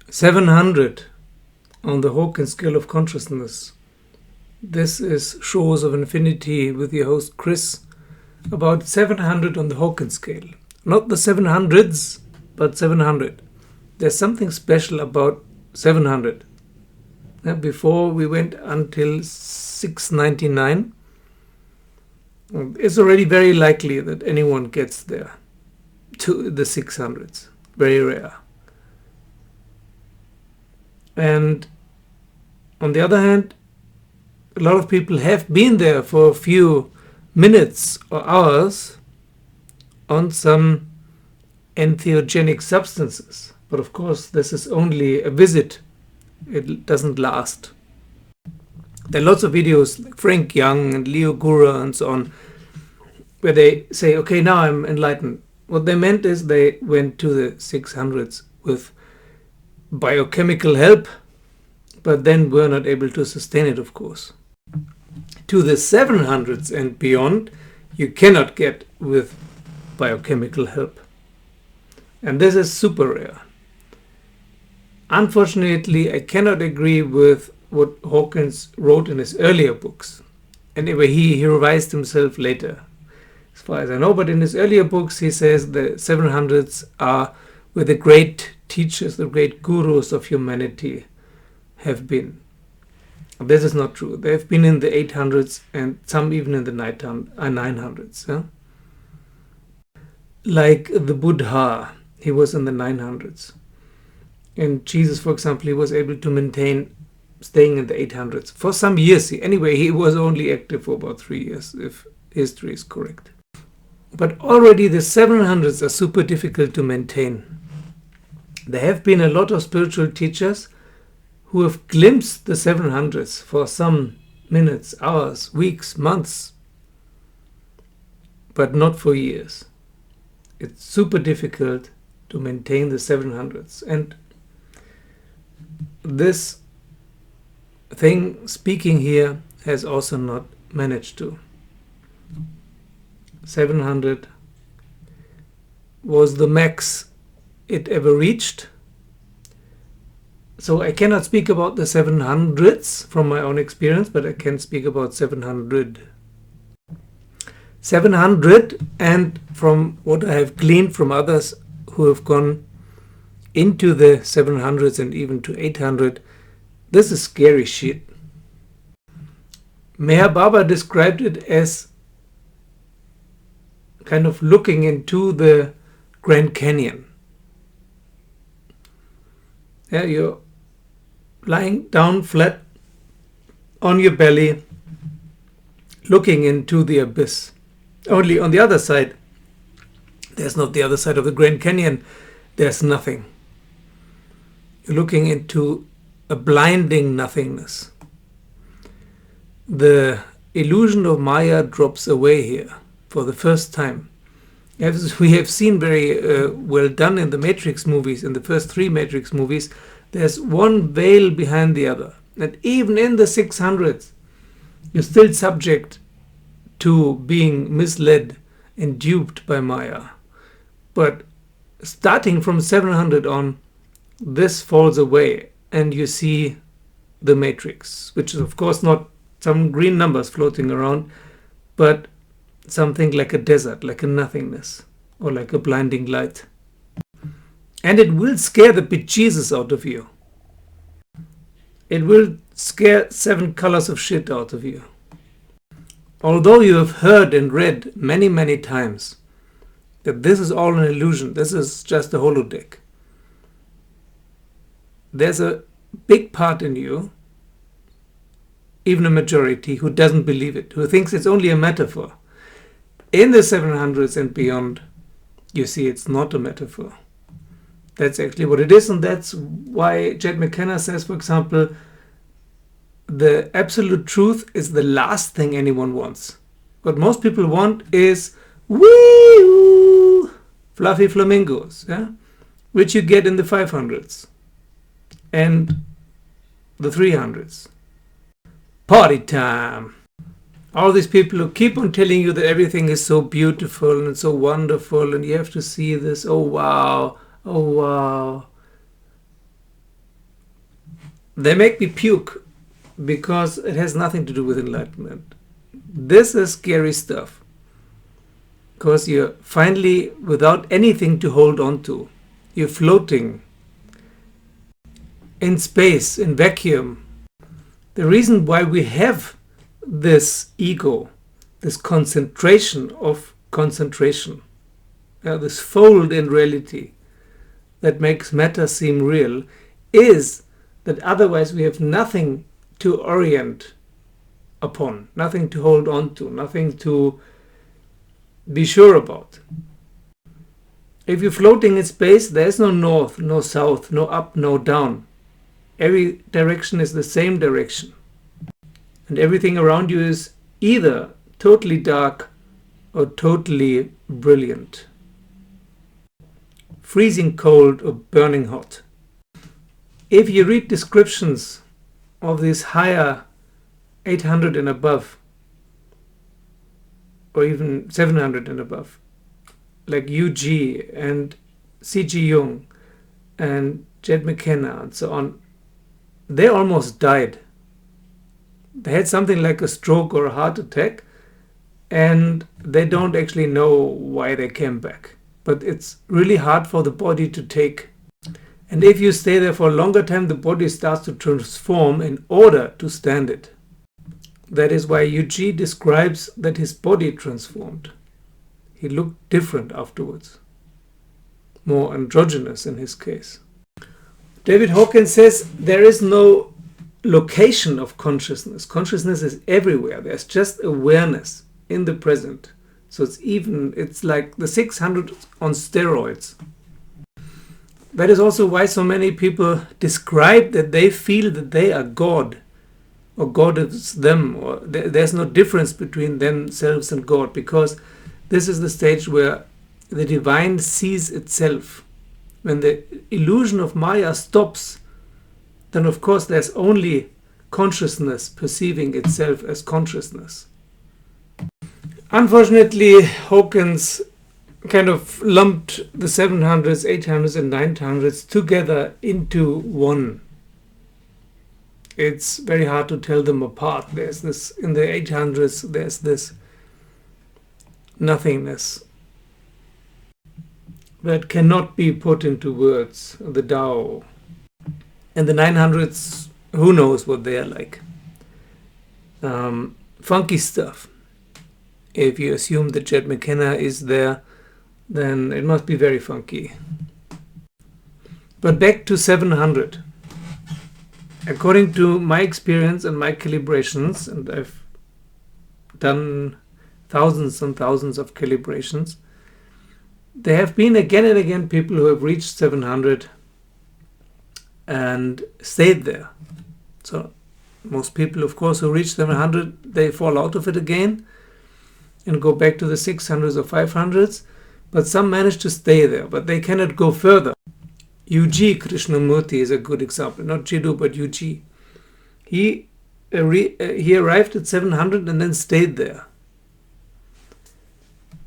700 on the Hawkins scale of consciousness. This is Shores of Infinity with your host Chris. About 700 on the Hawkins scale. Not the 700s, but 700. There's something special about 700. Before we went until 699, it's already very likely that anyone gets there to the 600s. Very rare. And on the other hand, a lot of people have been there for a few minutes or hours on some entheogenic substances. But of course, this is only a visit. It doesn't last. There are lots of videos like Frank Young and Leo Gura and so on, where they say, okay, now I'm enlightened. What they meant is they went to the 600s with biochemical help, but then were not able to sustain it, of course. To the 700s and beyond, you cannot get with biochemical help. And this is super rare. Unfortunately, I cannot agree with what Hawkins wrote in his earlier books. Anyway, he revised himself later, as far as I know. But in his earlier books, he says the 700s are where the great teachers, the great gurus of humanity have been. This is not true. They have been in the 800s and some even in the 900s. Yeah? Like the Buddha, he was in the 900s. And Jesus, for example, he was able to maintain staying in the 800s for some years. Anyway, he was only active for about 3 years, if history is correct. But already the 700s are super difficult to maintain. There have been a lot of spiritual teachers who have glimpsed the 700s for some minutes, hours, weeks, months, but not for years. It's super difficult to maintain the 700s. And this thing speaking here has also not managed to. 700 was the max it ever reached. So I cannot speak about the 700s from my own experience, but I can speak about 700. 700, and from what I have gleaned from others who have gone into the 700s and even to 800, this is scary shit. Meher Baba described it as kind of looking into the Grand Canyon. Yeah, you're lying down flat on your belly, looking into the abyss. Only on the other side, there's not the other side of the Grand Canyon, there's nothing. You're looking into a blinding nothingness. The illusion of Maya drops away here for the first time. As we have seen very well done in the Matrix movies, in the first 3 Matrix movies, there's one veil behind the other. And even in the 600s, you're still subject to being misled and duped by Maya. But starting from 700 on, this falls away and you see the Matrix, which is of course not some green numbers floating around, but something like a desert, like a nothingness, or like a blinding light. And it will scare the bejesus out of you. It will scare 7 colors of shit out of you. Although you have heard and read many, many times that this is all an illusion, this is just a holodeck, there's a big part in you, even a majority, who doesn't believe it, who thinks it's only a metaphor. In the 700s and beyond, you see it's not a metaphor. That's actually what it is, and that's why Jed McKenna says, for example, the absolute truth is the last thing anyone wants. What most people want is wee fluffy flamingos, yeah? Which you get in the 500s and the 300s. Party time. All these people who keep on telling you that everything is so beautiful and so wonderful and you have to see this, oh wow, oh wow. they make me puke because it has nothing to do with enlightenment. This is scary stuff. Because you're finally without anything to hold on to. You're floating in space, in vacuum. The reason why we have this ego, this concentration of concentration, this fold in reality that makes matter seem real, is that otherwise we have nothing to orient upon, nothing to hold on to, nothing to be sure about. If you're floating in space, there is no north, no south, no up, no down. Every direction is the same direction. And everything around you is either totally dark or totally brilliant. Freezing cold or burning hot. If you read descriptions of these higher 800 and above, or even 700 and above, like UG and C.G. Jung and Jed McKenna and so on, they almost died. They had something like a stroke or a heart attack, and they don't actually know why they came back. But it's really hard for the body to take. And if you stay there for a longer time, the body starts to transform in order to stand it. That is why UG describes that his body transformed. He looked different afterwards. More androgynous in his case. David Hawkins says there is no location of consciousness. Consciousness is everywhere. There's just awareness in the present. So it's like the 600 on steroids. That is also why so many people describe that they feel that they are God, or God is them, or there's no difference between themselves and God, because this is the stage where the divine sees itself. When the illusion of Maya stops, then of course there's only consciousness perceiving itself as consciousness. Unfortunately, Hawkins kind of lumped the 700s, 800s and 900s together into one. It's very hard to tell them apart. There's this, in the 800s, there's this nothingness that cannot be put into words, the Tao. And the 900s, who knows what they are like. Funky stuff. If you assume that Jed McKenna is there, then it must be very funky. But back to 700. According to my experience and my calibrations, and I've done thousands and thousands of calibrations, there have been again and again people who have reached 700 and stayed there. So most people, of course, who reach 700, they fall out of it again and go back to the 600s or 500s, but some manage to stay there, but they cannot go further. UG Krishnamurti is a good example, not Jiddu, but UG. He arrived at 700 and then stayed there.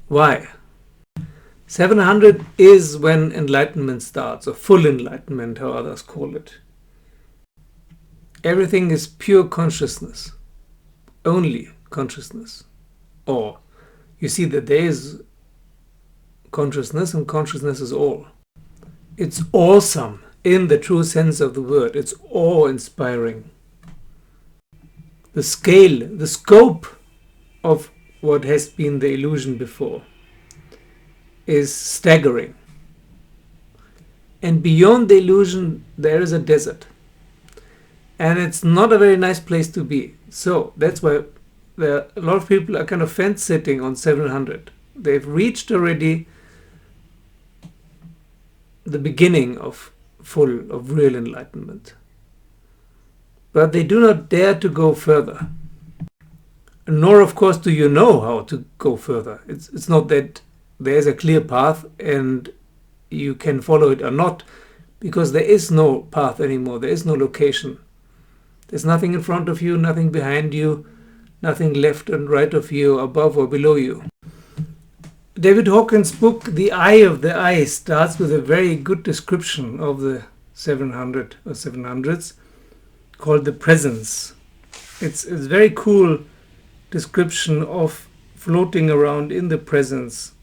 Why? 700 is when enlightenment starts, or full enlightenment, how others call it. Everything is pure consciousness, only consciousness. Or you see that there is consciousness, and consciousness is all. It's awesome in the true sense of the word. It's awe-inspiring. The scale, the scope of what has been the illusion before is staggering. And beyond the illusion, there is a desert. And it's not a very nice place to be. So that's why a lot of people are kind of fence-sitting on 700. They've reached already the beginning of real enlightenment. But they do not dare to go further. Nor, of course, do you know how to go further. It's not that there's a clear path and you can follow it or not, because there is no path anymore. There is no location. There's nothing in front of you, nothing behind you, nothing left and right of you, above or below you. David Hawkins' book, The Eye of the Eye, starts with a very good description of the 700 or 700s. called the presence. It's a very cool description of floating around in the presence.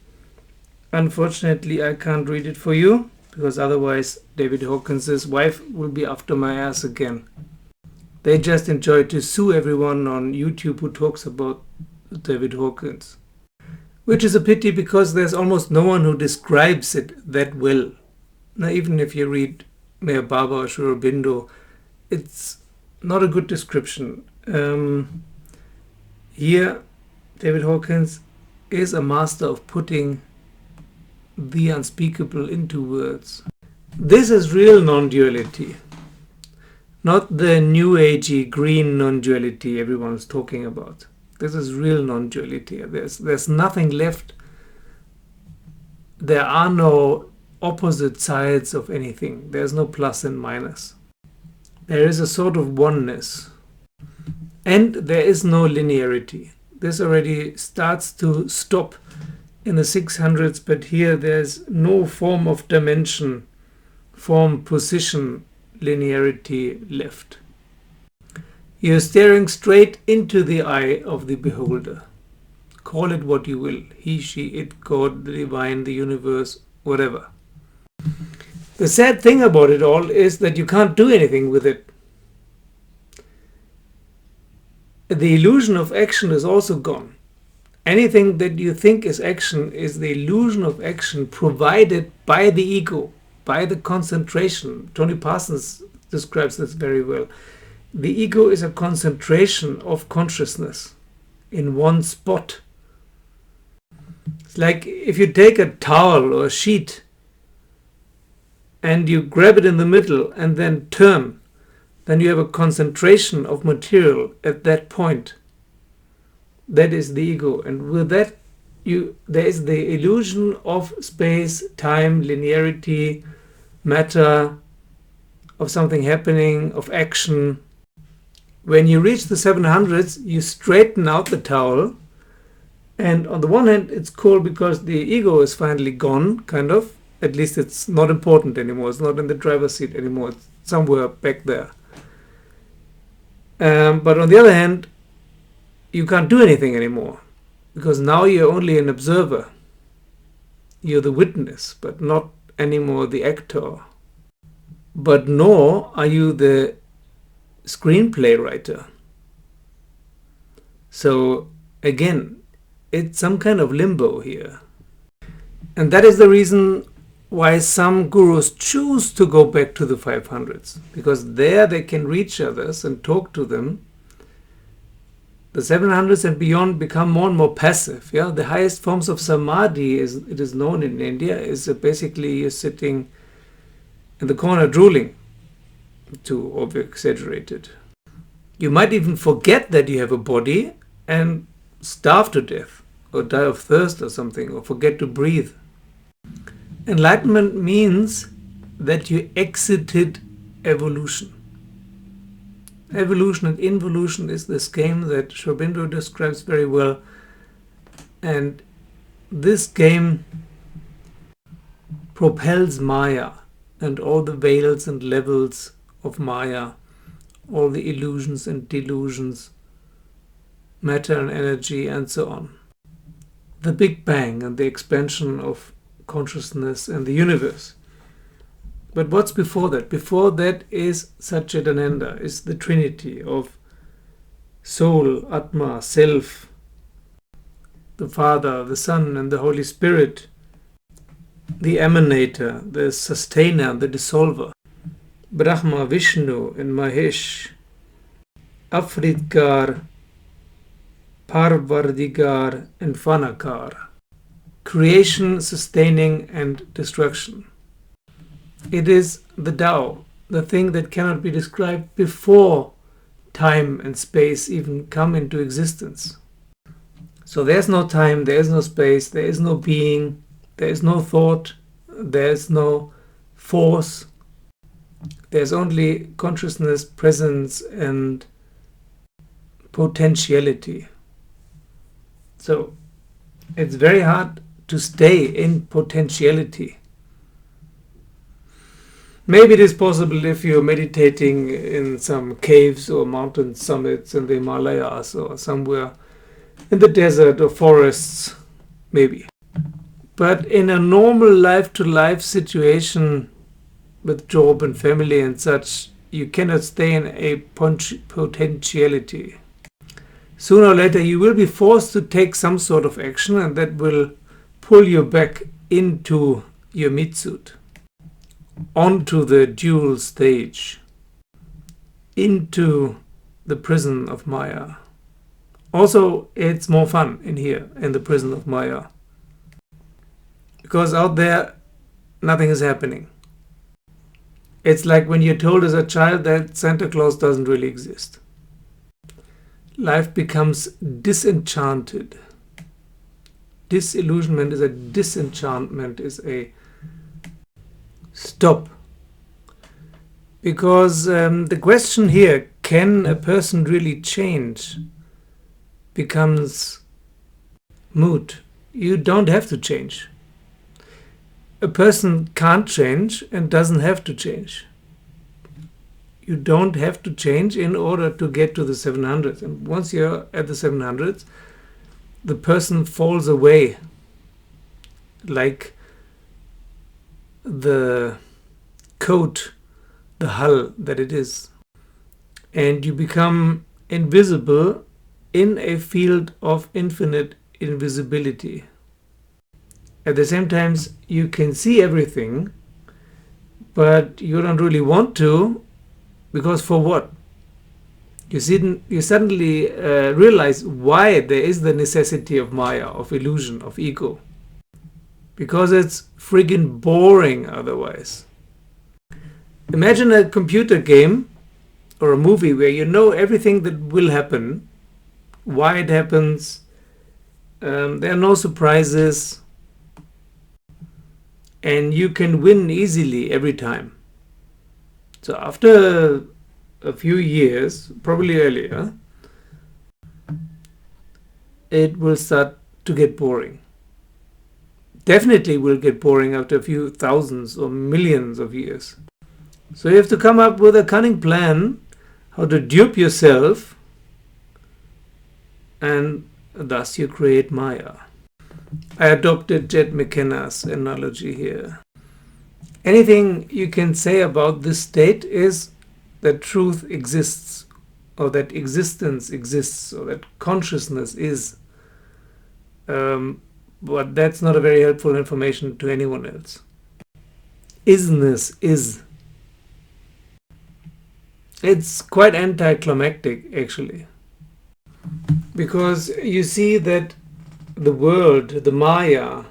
Unfortunately, I can't read it for you, because otherwise David Hawkins' wife will be after my ass again. They just enjoy to sue everyone on YouTube who talks about David Hawkins. Which is a pity, because there's almost no one who describes it that well. Now, even if you read Meher Baba or Sri Aurobindo, it's not a good description. Here, David Hawkins is a master of putting the unspeakable into words. This is real non-duality. Not the new agey green non-duality everyone's talking about. This is real non-duality. There's nothing left. There are no opposite sides of anything. There's no plus and minus. There is a sort of oneness. And there is no linearity. This already starts to stop in the 600s, but here there's no form of dimension, form, position, linearity left. You're staring straight into the eye of the beholder. Call it what you will. He, she, it, God, the divine, the universe, whatever. The sad thing about it all is that you can't do anything with it. The illusion of action is also gone. Anything that you think is action is the illusion of action provided by the ego, by the concentration. Tony Parsons describes this very well. The ego is a concentration of consciousness in one spot. It's like if you take a towel or a sheet and you grab it in the middle and then turn, then you have a concentration of material at that point. That is the ego, and with that there is the illusion of space, time, linearity, matter, of something happening, of action. When you reach the 700s, you straighten out the towel, and on the one hand it's cool because the ego is finally gone, kind of. At least it's not important anymore. It's not in the driver's seat anymore. It's somewhere back there. But on the other hand, you can't do anything anymore, because now you're only an observer. You're the witness, but not anymore the actor. But nor are you the screenplay writer. So again, it's some kind of limbo here. And that is the reason why some gurus choose to go back to the 500s, because there they can reach others and talk to them. The 700s and beyond become more and more passive. Yeah, the highest forms of samadhi, it is known in India, is basically you're sitting in the corner drooling, to over-exaggerate it. You might even forget that you have a body and starve to death, or die of thirst or something, or forget to breathe. Enlightenment means that you exited evolution. Evolution and involution is this game that Sri Aurobindo describes very well. And this game propels Maya and all the veils and levels of Maya, all the illusions and delusions, matter and energy, and so on. The Big Bang and the expansion of consciousness and the universe. But what's before that? Before that is Satchidananda, is the Trinity of soul, Atma, self, the Father, the Son, and the Holy Spirit, the emanator, the sustainer, the dissolver, Brahma, Vishnu, and Mahesh, Afridgar, Parvardigar, and Fanakar. Creation, sustaining, and destruction. It is the Tao, the thing that cannot be described before time and space even come into existence. So there's no time, there is no space, there is no being, there is no thought, there is no force. There's only consciousness, presence, and potentiality. So it's very hard to stay in potentiality. Maybe it is possible if you're meditating in some caves or mountain summits in the Himalayas or somewhere in the desert or forests, maybe. But in a normal life-to-life situation with job and family and such, you cannot stay in a potentiality. Sooner or later you will be forced to take some sort of action, and that will pull you back into your meat suit, onto the dual stage, into the prison of Maya. Also, it's more fun in here, in the prison of Maya, because out there nothing is happening. It's like when you're told as a child that Santa Claus doesn't really exist. Life becomes disenchanted. Disillusionment is a disenchantment, is a stop. Because the question here, can a person really change, becomes moot. You don't have to change. A person can't change and doesn't have to change. You don't have to change in order to get to the 700s. And once you're at the 700s, the person falls away like the coat, the hull that it is. And you become invisible in a field of infinite invisibility. At the same time, you can see everything, but you don't really want to, because for what? You suddenly realize why there is the necessity of Maya, of illusion, of ego. Because it's friggin' boring otherwise. Imagine a computer game or a movie where you know everything that will happen, why it happens, there are no surprises, and you can win easily every time. So after a few years, probably earlier, it will start to get boring. Definitely will get boring after a few thousands or millions of years. So you have to come up with a cunning plan how to dupe yourself, and thus you create Maya. I adopted Jet McKenna's analogy here. Anything you can say about this state is that truth exists, or that existence exists, or that consciousness is. But that's not a very helpful information to anyone else. Isness is. It's quite anticlimactic, actually. Because you see that the world, the Maya,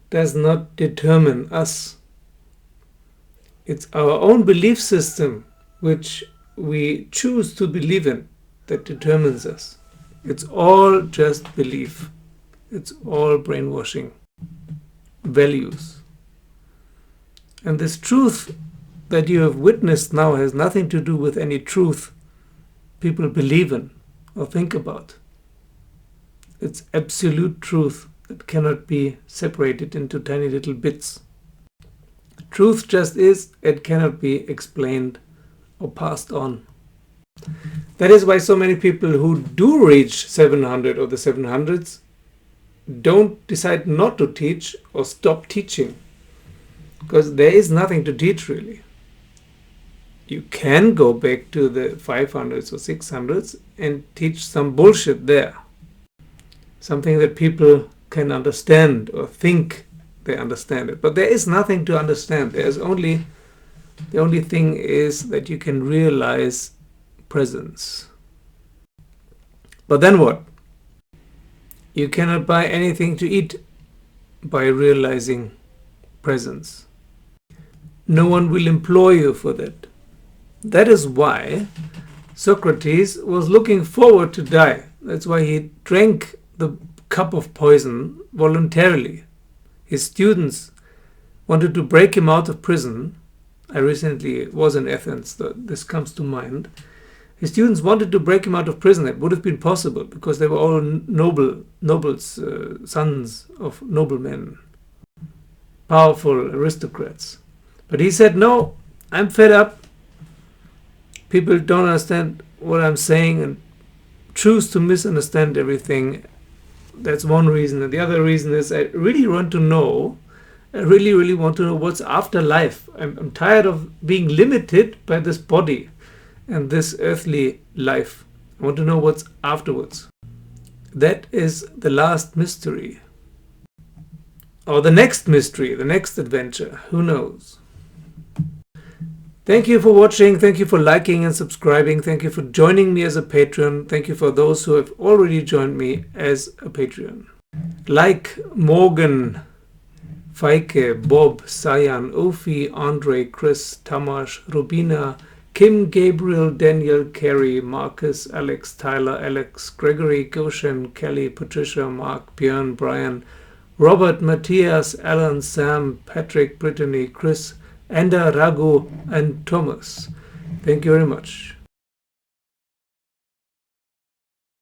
does not determine us. It's our own belief system which we choose to believe in that determines us. It's all just belief. It's all brainwashing values. And this truth that you have witnessed now has nothing to do with any truth people believe in or think about. It's absolute truth that cannot be separated into tiny little bits. Truth just is, it cannot be explained or passed on. That is why so many people who do reach 700 or the 700s don't decide not to teach or stop teaching. Because there is nothing to teach really. You can go back to the 500s or 600s and teach some bullshit there. Something that people can understand or think they understand it. But there is nothing to understand. The only thing is that you can realize presence. But then what? You cannot buy anything to eat by realizing presence. No one will employ you for that. That is why Socrates was looking forward to die. That's why he drank the cup of poison voluntarily. His students wanted to break him out of prison. I recently was in Athens, so this comes to mind. His students wanted to break him out of prison. It would have been possible because they were all nobles, sons of noblemen, powerful aristocrats. But he said, no, I'm fed up. People don't understand what I'm saying and choose to misunderstand everything. That's one reason. And the other reason is I really want to know. I really, really want to know what's after life. I'm tired of being limited by this body and this earthly life. I want to know what's afterwards. That is the last mystery. Or the next mystery, the next adventure. Who knows? Thank you for watching. Thank you for liking and subscribing. Thank you for joining me as a Patreon. Thank you for those who have already joined me as a Patreon. Like Morgan, Feike, Bob, Sayan, Ofi, Andre, Chris, Tamash, Rubina, Kim, Gabriel, Daniel, Kerry, Marcus, Alex, Tyler, Alex, Gregory, Goshen, Kelly, Patricia, Mark, Björn, Brian, Robert, Matthias, Alan, Sam, Patrick, Brittany, Chris, Enda, Raghu, and Thomas. Thank you very much.